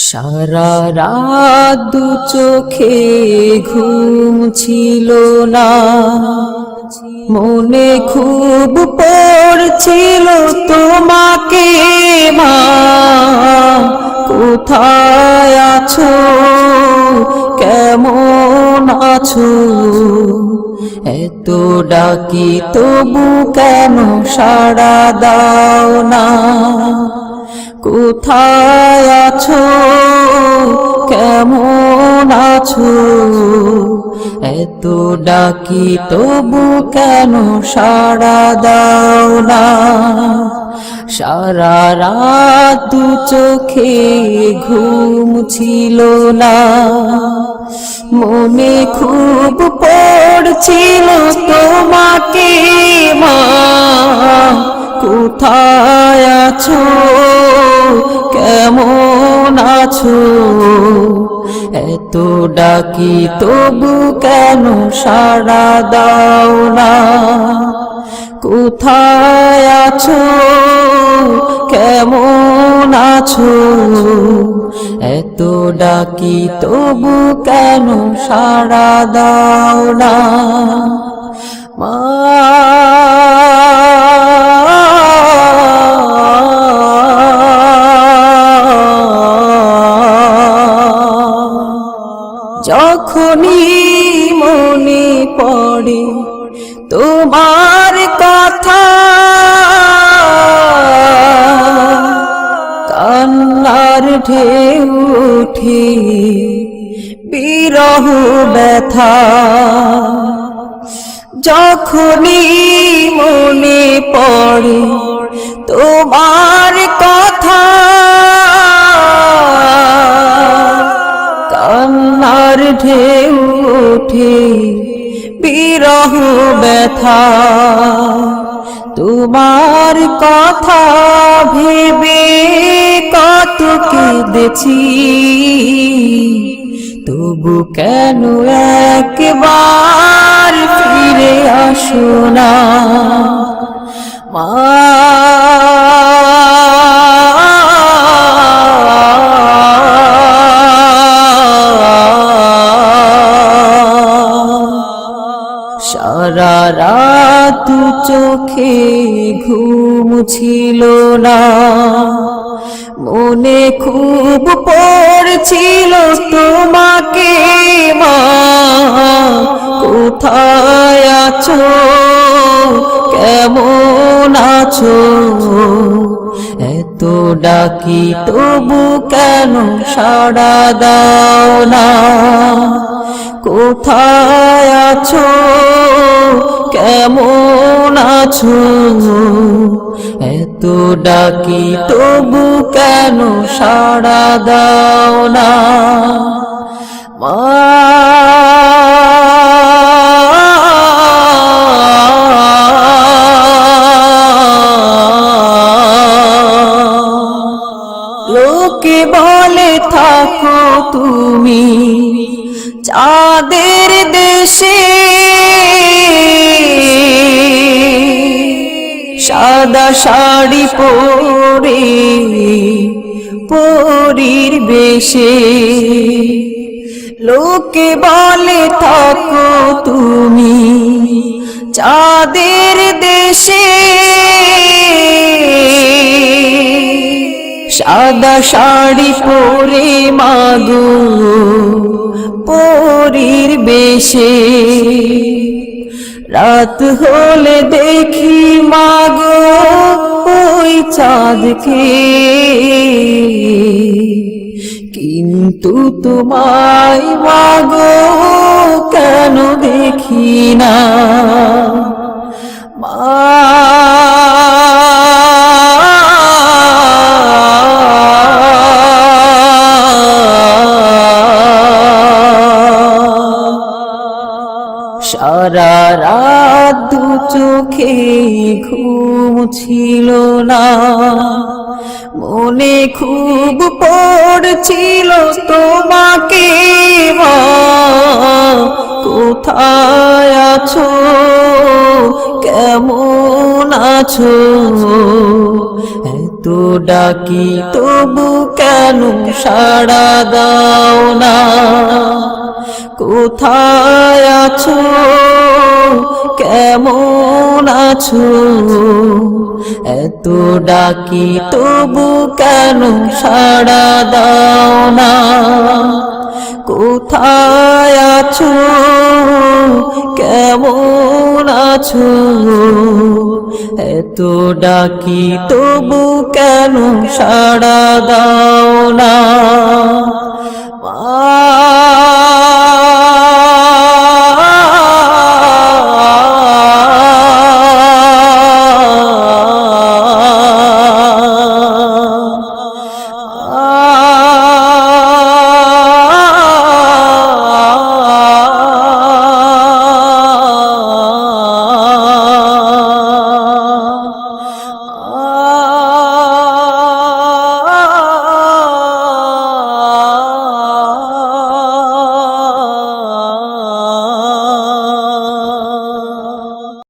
সারা রাত দু চোখে ঘুম ছিল না, মনে খুব পড়ছিল তোমাকে মা। কোথায় আছো, কেমন আছো? এত ডাকি তবু কেন সাড়া দাও না? কোথায় আছো, কেমন আছো? এত ডাকি তবু কেন সাড়া দাও না? সারা রাত দু চোখে ঘুম ছিল না, মনে খুব পড়ছিল তোমাকে মা। কোথায় আছো, কেমন আছো? এত ডাকি তবু কেন সাড়া দাও না? কোথায় আছো, কেমন আছো? এত ডাকি তবু কেন সাড়া দাও না মা? যখনই মনে পড়ে তোমার কথা, কান্নার ঢেউ ওঠে বিরহ ব্যথা। যখনই মনে পড়ে তোমার কথা, কান্নার ঢেউ ওঠে বিরহ ব্যথা। তোমার কথা ভেবে কত কেঁদেছি, তবু কেন একবার ফিরে আসো না মা? সারা রাত চোখে ঘুম ছিল না, মনে খুব পড়ছিল তোমাকে মা। কোথায় আছো, কেমন আছো? এত ডাকি তবু কেন সাড়া দাও না? কোথায় আছো, কেমন আছো? এত ডাকি তবু কেন সাড়া দাও না মা? লোকে বলে থাকো তুমি চাঁদের দেশে, সাদা শাড়ি পরে পরীর বেশে। লোকে বলে থাকো তুমি চাঁদের দেশে, সাদা শাড়ি পরে মাগো পরীর বেশে। রাত হলে দেখি মাগো ওই চাঁদকে, কিন্তু তোমায় মাগো কেন দেখি না মা? সারা রাত দু চোখে ঘুম ছিল না, মনে খুব পড়ছিল তোমাকে মা, কোথায় আছো, কেমন আছো, এত ডাকি তবু কেন সাড়া দাও না, কোথায় আছো, কেমন আছো, এত ডাকি তবু কেন সাড়া দাও না, কোথায় আছো, কেমন আছো, এত ডাকি তবু কেন সাড়া দাও না।